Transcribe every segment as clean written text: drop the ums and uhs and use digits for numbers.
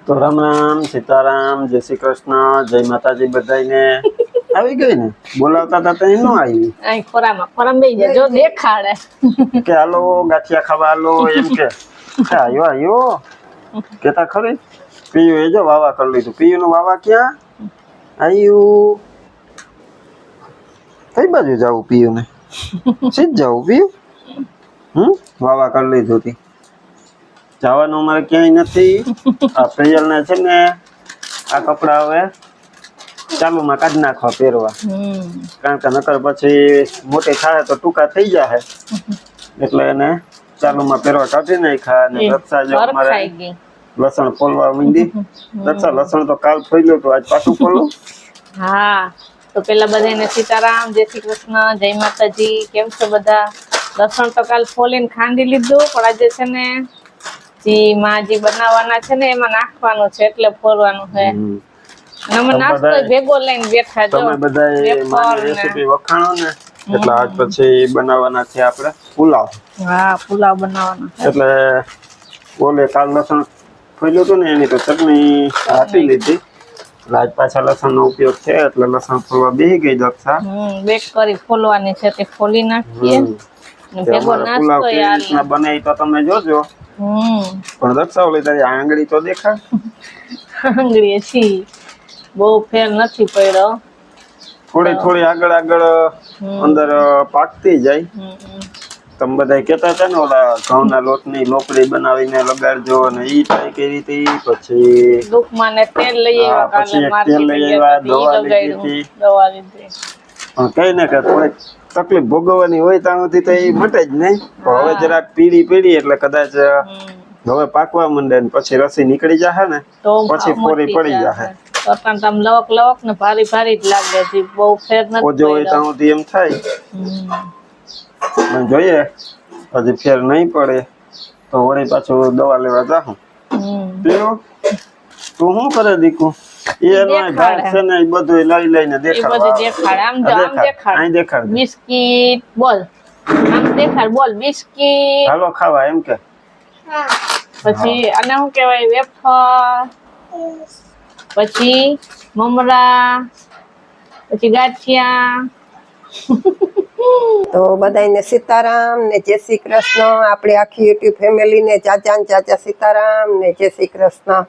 તો રામ રામ સીતારામ જય શ્રી કૃષ્ણ જય માતાજી બધાને આવી ગઈ ને બોલાવતા હતા તો ન આવી અહીં ખોરામાં ખોરામ બેહી જા જો દેખાડે કે હાલો ગાંઠિયા ખાવા હાલો એમ કે આવ્યો આવ્યો કેતા ખરી પીયુ એ જો વાવા કરી લીધું પીયુ નું વાવા ક્યાં આવ્યું કઈ બાજુ જવું પીયુ ને સીધ જવું પીયુ વાવા કરી લીધું હતી જવાનું અમારે ક્યાંય નથી આ પ્રિયલ ને છે ને આ કપડા હવે ચાલુમાં કાઢી નાખવા પહેરવા કારણ કે નકર પછી મોટી થાય તો ટૂંકા થઈ જાય એટલે એને ચાલુમાં પહેરવા કાઢી નાખ્યા અને રક્ષા જો અમારે લસણ ફોલવા માંડી રક્ષા લસણ તો કાલ ફોલ્યું તો આજ પાછું ફોલું હા તો પેલા બધાને સીતારામ જય શ્રી કૃષ્ણ જય માતાજી કેમ છો બધા લસણ તો કાલ ફોલીને ખાંડી લીધું પણ આજે છે ને જી માજી બનાવવાના છે ને એમાં નાખવાનું છે એટલે ફોરવાનું છે અમે નાસ્તો ભેગો લઈને બેઠા જો તમે બધા મારી રેસીપી વખાણો ને એટલે આજ પછી બનાવવાના છે આપણે પુલાવ હા પુલાવ બનાવવાનો એટલે બોલે કાલ લસણ ફોલ્યું હતું ને એની તો ચટણી આપી લીધી આજ પાછા લસણ નો ઉપયોગ છે એટલે લસણ ફોલવા બેસી ગઈ દક્ષા બેક કરી ફોલવાની છે તે ફોલી નાખીએ ભેગો નાસ્તો યાર બને તો તમે જોજો પણ દક્ષા ઓલી તારી આંગળી તો દેખાય આંગળી છી બહુ ફેર નથી પડ્યો થોડી થોડી આગળ આગળ અંદર પાકતી જાય તમે બધા કેતા હતા ને ઓલા ઘઉંના લોટની લોપડી બનાવીને લગાડજો અને ઈ ટ્રાય કરી હતી પછી દુખમાં ને તેલ લઈ આવ્યા કાલે માર્કેટ દવા લીધી દવા લીધી પણ કઈ ને કે થોડીક તકલીફ ભોગવવાની હોય ત્યાં સુધી તો એ મટે જ નહીં હવે જરાક પીળી એટલે કદાચ હવે પાકવા માંડે ને પછી રસી નીકળી જશે ને પછી ફોરી પડી જશે તમ લવક લવક ને ભારી ભારી જ લાગે છે બહુ ફેર નથી ઓજો હોય ત્યાં સુધી એમ થાય જોઈએ હજી ફેર નહીં પડે તો વળી પાછું દવા લેવા જાઉં તું શું કરે દીકુ એ ભાગ છે ને એ બધું લઈ લઈને દેખાડ આમ જો આમ દેખાડ બિસ્કિટ બોલ આમ દેખાડ બોલ બિસ્કિટ હાલો ખાવા એમ કે પછી આને શું કહેવાય વેફર પછી મમરા પછી ગાંઠિયા તો બધાને સીતારામ ને જય શ્રી કૃષ્ણ આપણે આખી યુટ્યુબ ફેમિલી ને ચાચા ને ચાચા સીતારામ ને જય શ્રી કૃષ્ણ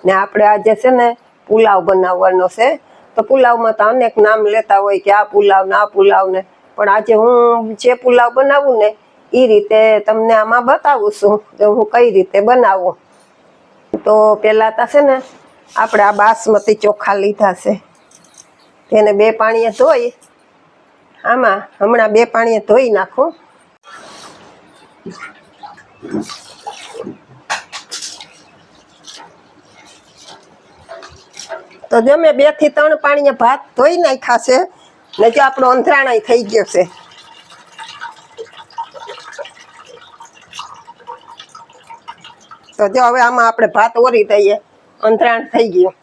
ને આપણે આજે છે ને પુલાવ બનાવવાનો છે તો પુલાવમાં તો અનેક નામ લેતા હોય કે આ પુલાવ ને આ પુલાવ ને પણ આજે હું જે પુલાવ બનાવું ને એ રીતે તમને આમાં બતાવું છું કે હું કઈ રીતે બનાવું તો પહેલાં તો છે ને આપણે આ બાસમતી ચોખા લીધા છે તેને 2 પાણીએ ધોઈ આમાં હમણાં 2 પાણીએ ધોઈ નાખું તો જો મેં 2 થી 3 પાણીએ ભાત ધોઈ નાખ્યા છે ને જો આપણો અંધરાણાઈ થઈ ગયો છે તો જો હવે આમાં આપણે ભાત ઓરી દઈએ અંધરાણ થઈ ગયું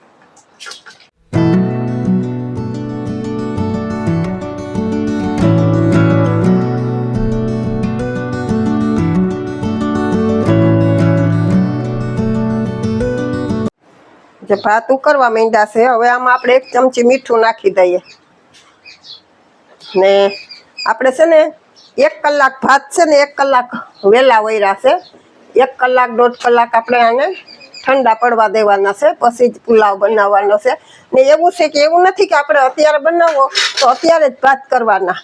જે ભાત ઉકળવા માંડ્યા છે હવે આમાં આપણે 1 ચમચી મીઠું નાખી દઈએ ને આપણે છે ને 1 કલાક ભાત છે ને 1 કલાક વેલા વૈરા છે 1 કલાક 1.5 કલાક આપણે આને ઠંડા પડવા દેવાના છે પછી જ પુલાવ બનાવવાનો છે ને એવું છે કે એવું નથી કે આપણે અત્યારે બનાવવો તો અત્યારે જ ભાત કરવાના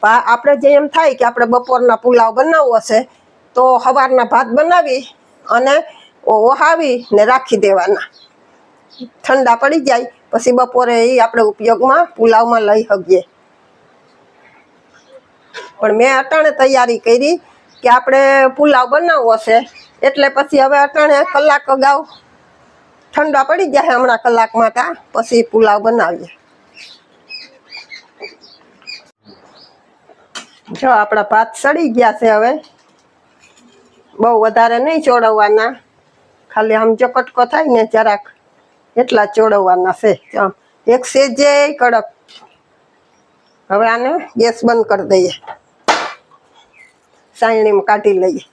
આપણે જે એમ થાય કે આપણે બપોરના પુલાવ બનાવવો છે તો સવારના ભાત બનાવી અને ઓહાવી ને રાખી દેવાના ઠંડા પડી જાય પછી બપોરે એ આપણે ઉપયોગમાં પુલાવમાં લઈ શકીએ પણ મેં અટાણે તૈયારી કરી કે આપણે પુલાવ બનાવવો છે એટલે પછી હવે અટાણે કલાક અગાઉ ઠંડા પડી જાય હમણાં કલાકમાં તા પછી પુલાવ બનાવીએ જો આપણા ભાત સડી ગયા છે હવે બહુ વધારે નહીં ચોળવવાના ખાલી આમ જો કટકો થાય ને જરાક એટલા ચોળવવાના છે એક સેજે કડક હવે આને ગેસ બંધ કરી દઈએ સાયણીમાં કાઢી લઈએ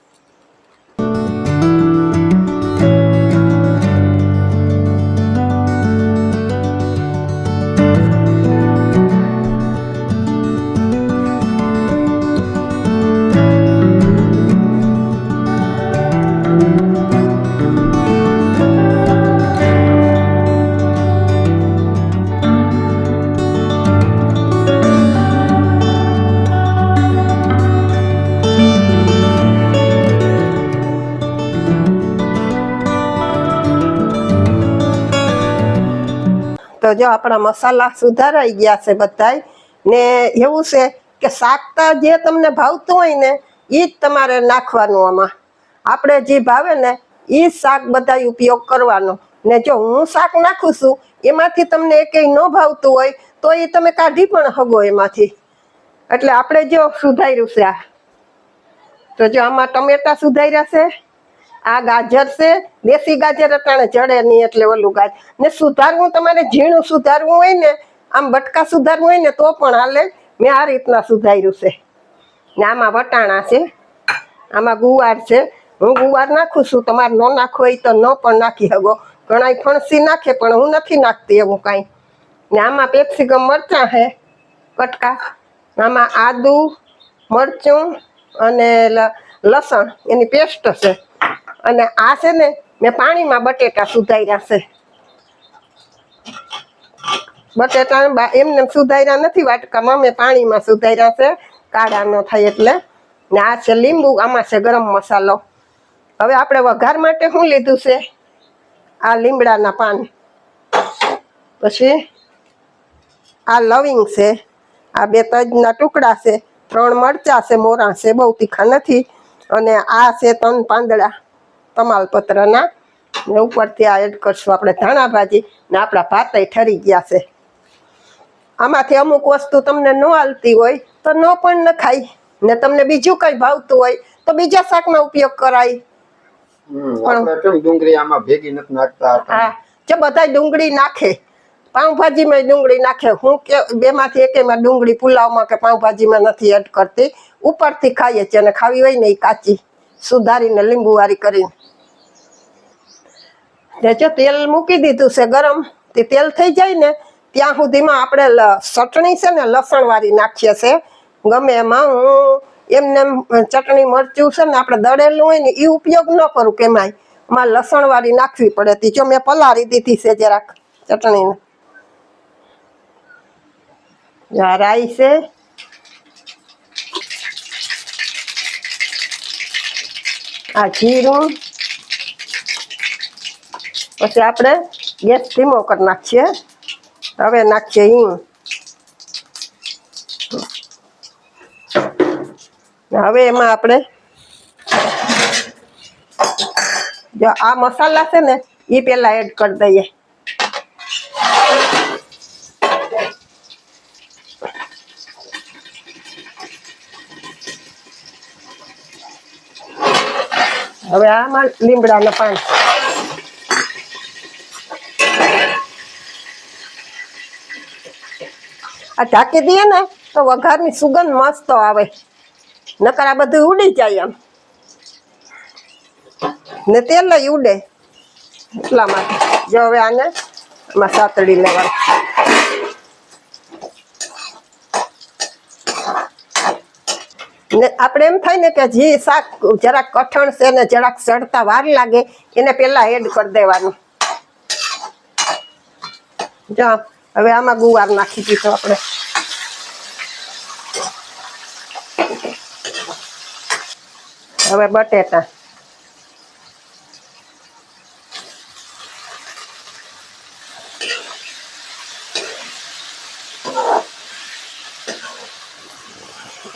તો જો આપણા મસાલા સુધારાઈ ગયા છે બધાય ને એવું છે કે શાક તો જે તમને ભાવતું હોય ને એ જ તમારે નાખવાનું આમાં આપણે જે ભાવે ને એ જ શાક બધાય ઉપયોગ કરવાનો ને જો હું શાક નાખું છું એમાંથી તમને એકેય ન ભાવતું હોય તો એ તમે કાઢી પણ હગો એમાંથી એટલે આપણે જો સુધાર્યું છે આ તો જો આમાં ટમેટા સુધાર્યા છે આ ગાજર છે દેશી ગાજર અટાણે જડે નહીં એટલે ઓલું ગાજર ને સુધારવું તમારે ઝીણું સુધારવું હોય ને આમ બટકા સુધારવું હોય ને તો પણ હાલે મેં આ રીતના સુધાર્યું છે ને આમાં વટાણા છે આમાં ગુવાર છે હું ગુવાર નાખું છું તમારે ન નાખવું હોય તો ન પણ નાખી શકો ઘણા ફણસી નાખે પણ હું નથી નાખતી એવું કાંઈ ને આમાં પેપ્સિકમ મરચાં છે કટકા આમાં આદુ મરચું અને લસણ એની પેસ્ટ છે અને આ છે ને મેં પાણીમાં બટેટા સુધાર્યા છે બટેટા એમને સુધાર્યા નથી વાટકામાં મેં પાણીમાં સુધાર્યા છે કાળા ન થાય એટલે ને આ છે લીંબુ આમાં છે ગરમ મસાલો હવે આપણે વઘાર માટે શું લીધું છે આ લીમડાના પાન પછી આ લવિંગ છે આ 2 તજના ટુકડા છે 3 મરચાં છે મોરા છે બહુ તીખા નથી અને આ છે 3 પાંદડા તમાલપત્રના ને ઉપરથી આ એડ કરશું આપણે ધાણા ભાજી ને આપણા ભાતય ઠરી ગયા છે આમાંથી અમુક વસ્તુ તમને ન હાલતી હોય તો ન પણ ન ખાય ને તમને બીજું કંઈ ભાવતું હોય તો બીજા શાકનો ઉપયોગ કરાય ડુંગળી આમાં ભેગી નથી નાખતા હા જો બધા ડુંગળી નાખે પાઉંભાજીમાં ડુંગળી નાખે હું કે બેમાંથી એકેમાં ડુંગળી પુલાવમાં કે પાઉંભાજીમાં નથી એડ કરતી ઉપરથી ખાઈએ છીએ અને ખાવી હોય ને એ કાચી સુધારીને લીંબુવાળી કરીને જો તેલ મૂકી દીધું છે ગરમ તે તેલ થઈ જાય ને ત્યાં સુધીમાં આપણે ચટણી છે ને લસણવાળી નાખીએ છે ગમે એમાં હું એમને ચટણી મરચું છે ને આપણે દળેલું હોય ને એ ઉપયોગ ન કરું કે એમાં લસણવાળી નાખવી પડે તી જો મેં પલાળી દીધી છે જરાક ચટણીને રાઈ છે આ જીરું પછી આપણે ગેસ ધીમો કરી નાખીએ હવે નાખીએ હિંગ હવે એમાં આપણે જો આ મસાલા છે ને એ પેલા એડ કરી દઈએ હવે આમાં લીમડાના પાન આ ઢાંકી દઈએ ને તો વઘારની સુગંધ મસ્ત આવે નકર આ બધું ઉડી જાય આમ ને તેલ ઉડે એટલા માટે જો હવે આને આમાં સાતડી લેવાનું ને આપણે એમ થાય ને કે જે શાક જરાક કઠણ છે ને જરાક સડતા વાર લાગે એને પેલા એડ કરી દેવાનું જો હવે આમાં ગુવાર નાખી દીધો આપણે હવે બટેટા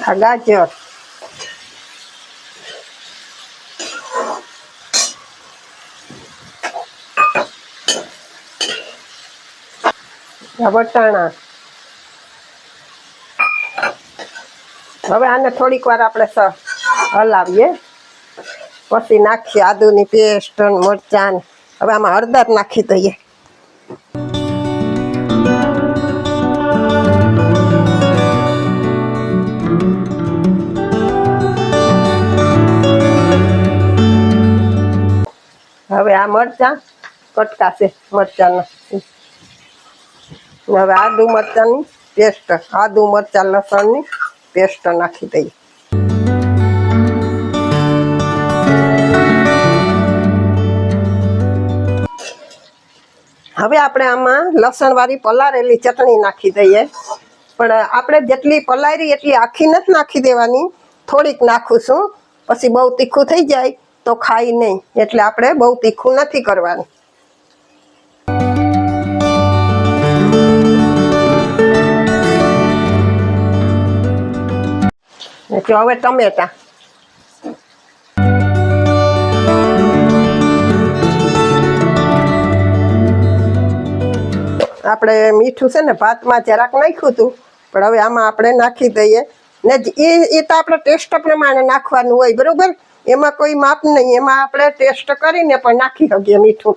આ ગાજર વટાણા હવે આને થોડીક વાર આપણે હલાવીએ પછી નાખીએ આદુની પેસ્ટ મરચાં હવે આમાં હળદર નાખી દઈએ હવે આ મરચાં કટકા છે મરચાંના હવે આદુ મરચાંની પેસ્ટ આદુ મરચાં લસણની પેસ્ટ નાખી દઈએ હવે આપણે આમાં લસણવાળી પલાળેલી ચટણી નાખી દઈએ પણ આપણે જેટલી પલાળી એટલી આખી નથી નાખી દેવાની થોડીક નાખું છું પછી બહુ તીખું થઈ જાય તો ખાઈ નહીં એટલે આપણે બહુ તીખું નથી કરવાનું ને જો હવે ટમેટા. આપણે મીઠું છે ને ભાતમાં જરાક નાખ્યું હતું, પણ હવે આમાં આપણે નાખી દઈએ ને. એ તો આપણે ટેસ્ટ પ્રમાણે નાખવાનું હોય, બરોબર? એમાં કોઈ માપ નહીં, એમાં આપણે ટેસ્ટ કરીને પણ નાખી શકીએ મીઠું.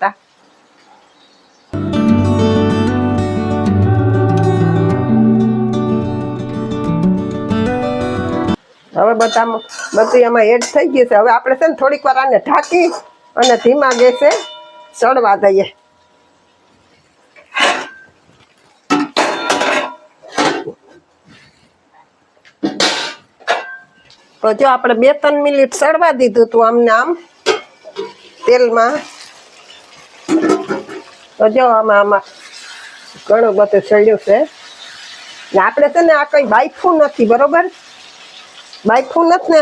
હવે બધું એમાં એડ થઈ ગયું છે. હવે આપણે છે ને થોડીક વાર આને ઢાંકી અને ધીમા ગેસે સળવા દઈએ. તો જો આપણે 2-3 મિનિટ સળવા દીધું તું આમને આમ તેલમાં. તો જો આમાં ઘણું બધું સળ્યું છે ને. આપણે છે ને આ કઈ બાઈફું નથી, બરોબર? બાઈફું નથી ને,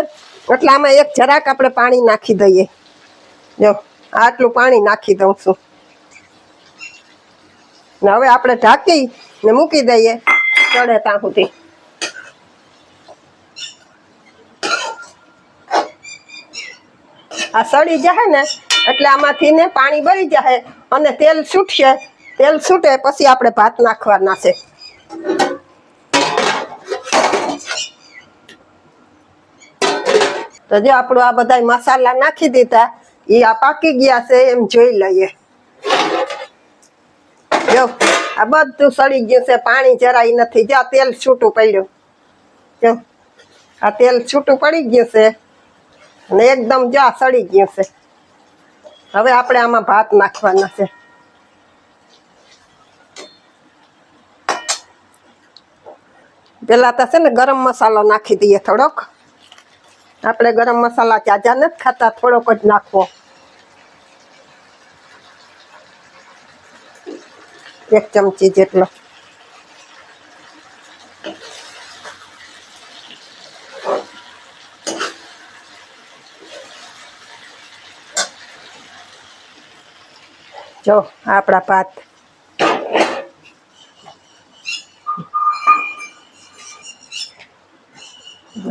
એટલે આમાં એક જરાક આપણે પાણી નાખી દઈએ. જો આટલું પાણી નાખી દઉં છું ને હવે આપણે ઢાંકી ને મૂકી દઈએ ચડે ત્યાં સુધી. આ સળી જાય ને એટલે આમાંથી ને પાણી બળી જાય અને તેલ છૂટશે. તેલ છૂટે પછી આપણે ભાત નાખવાના છે. તો જો આપણું આ બધા મસાલા નાખી દીધા, એ આ પાકી ગયા છે એમ જોઈ લઈએ. જો આ બધું સળી ગયું છે, પાણી જરાય નથી. જો તેલ છૂટું પડ્યું, જો આ તેલ છૂટું પડી ગયું છે ને એકદમ જો આ સળી ગયું છે. હવે આપણે આમાં ભાત નાખવાના છે. પેલા તો છે ને ગરમ મસાલો નાખી દઈએ થોડોક. આપણે ગરમ મસાલા જાજા નથી ખાતા, થોડોક જ નાખવો. 1 ચમચી જેટલો. જો આપણા ભાત.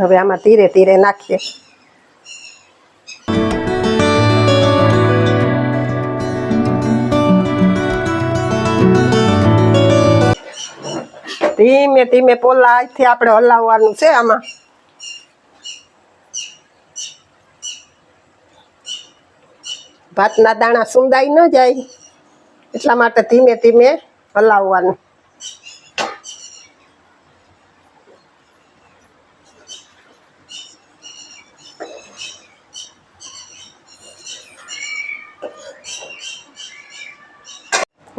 હવે આમાં ધીરે ધીરે નાખીએ. ધીમે ધીમે પોલા હાથથી આપણે હલાવવાનું છે આમાં. ભાતના દાણા સુંદાઈ ન જાય એટલા માટે ધીમે ધીમે હલાવવાનું.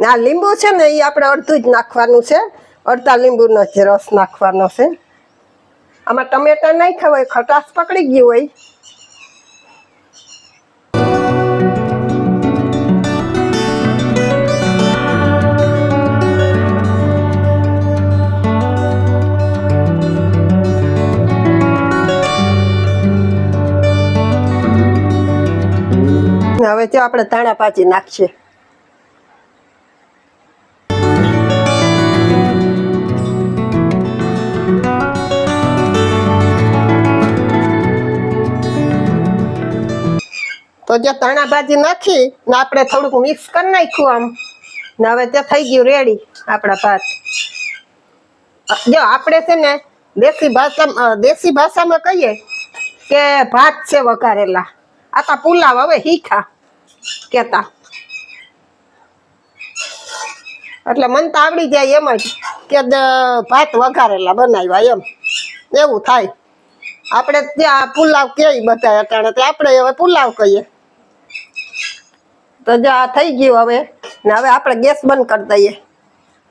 આ લીંબુ છે ને એ આપણે અડધું જ નાખવાનું છે. અડધા લીંબુનો જ રસ નાખવાનો છે. આમાં ટમેટા નાખ્યા હોય, ખટાશ પકડી ગયું હોય. હવે જો આપણે ધાણા ભાજી નાખીએ. તો જે ધાણા ભાજી નાખી ને આપણે થોડુંક મિક્સ કરી નાખ્યું આમ ને હવે તે થઈ ગયું રેડી આપણા ભાત. જો આપણે છે ને દેશી ભાષામાં કહીએ કે ભાત છે વઘારેલા. આ તો પુલાવ હવે હીખા કેતા, એટલે મન તો આવડી જાય એમ જ કે ભાત વઘારેલા બનાવ્યા એમ એવું થાય. આપણે ત્યાં પુલાવ કહીએ બધા અટાણે, તો આપણે હવે પુલાવ કહીએ. તો જો આ થઈ ગયું હવે ને હવે આપણે ગેસ બંધ કરી દઈએ.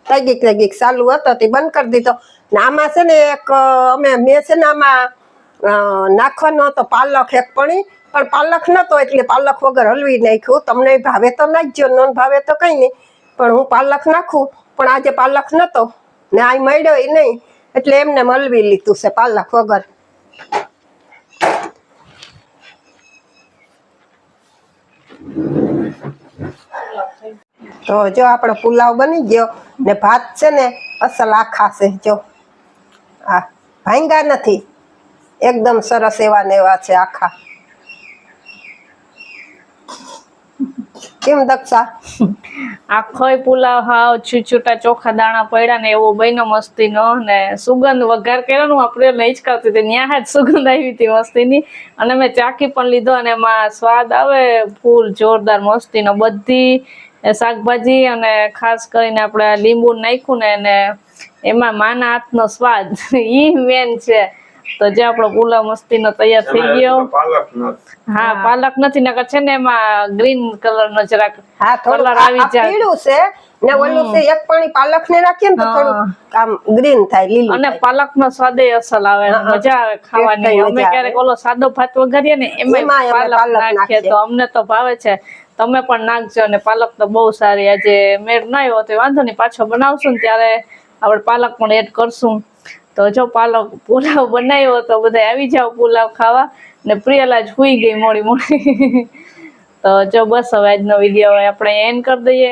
થઈ ગઈ ચાલુ હતો તે બંધ કરી દીધો. ને આમાં છે ને મેં છે ને આમાં નાખવાનો હતો પાલક એક પણ પાલક નતો એટલે પાલક વગર હલવી નાખ્યું. તમને ભાવે તો નાખજો, નોન ભાવે તો કઈ નહીં, પણ હું પાલક નાખું. પણ આજે પાલક નતો ને આ મળ્યો નહીં એટલે એમને હલવી લીધું છે પાલક વગર. તો જો આપણો પુલાવ બની ગયો ને ભાત છે ને અસલ આખા છે. જો આ ભાંગા નથી એકદમ સરસ એવા ને એવા છે આખા. કેમ દક્ષા? આખોય પુલાવ હાવ છૂટા ચોખા દાણા પડ્યા ને એવો બન્યો મસ્તીનો ને સુગંધ વઘાર કર્યો ને આપણે લઈ જ કરતી હતી ન્યા જ સુગંધ આવી હતી મસ્તીની અને મેં ચાખી પણ લીધો અને એમાં સ્વાદ આવે ફૂલ જોરદાર મસ્તીનો બધી શાકભાજી અને ખાસ કરીને આપણે લીંબુ નાખ્યું ને અને એમાં માના હાથનો સ્વાદ ઈ મેન છે. તો જે આપણો પુલાવ મસ્તીનો તૈયાર થઈ ગયો. હા પાલક નથી નકર છે ને એમાં ગ્રીન કલર નો જરાક હા થોડું કલર આવી જાય પીળું છે ને ઓલું છે એક પાણી પાલક ને રાખીએ ને તો થોડું આમ ગ્રીન થાય લીલું અને થાય. પાલક નો સ્વાદ અસલ આવે મજા આવે ખાવાની. ટેસ્ટ અમે મજા ક્યારેક ઓલો સાદો ભાત વઘારીએ ને એમાં એમાંય અમે પાલક પાલક નાખીએ નાખીએ. તો અમને તો ભાવે છે. તમે પણ નાખજો અને પાલક તો બહુ સારી આજે મેળ ના આવ્યો તો વાંધો નહીં પાછો બનાવશું ને ત્યારે આપણે પાલક પણ એડ કરશું. તો જો પાલક પુલાવ બનાવ્યો તો બધા આવી જાવ પુલાવ ખાવા ને પ્રિયલા જ હુઈ ગઈ મોડી મોડી. તો જો બસ હવે આજનો વિડીયો આપણે એન્ડ કરી દઈએ.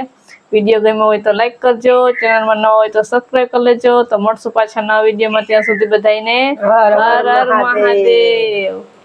વિડીયો ગમ્યો હોય તો લાઈક કરજો, ચેનલમાં ન હોય તો સબસ્ક્રાઇબ કરી લેજો. તો મળશું પાછા નવા વિડીયોમાં, ત્યાં સુધી બધાને હર હર હર હર મહાદેવ. મહાદેવ.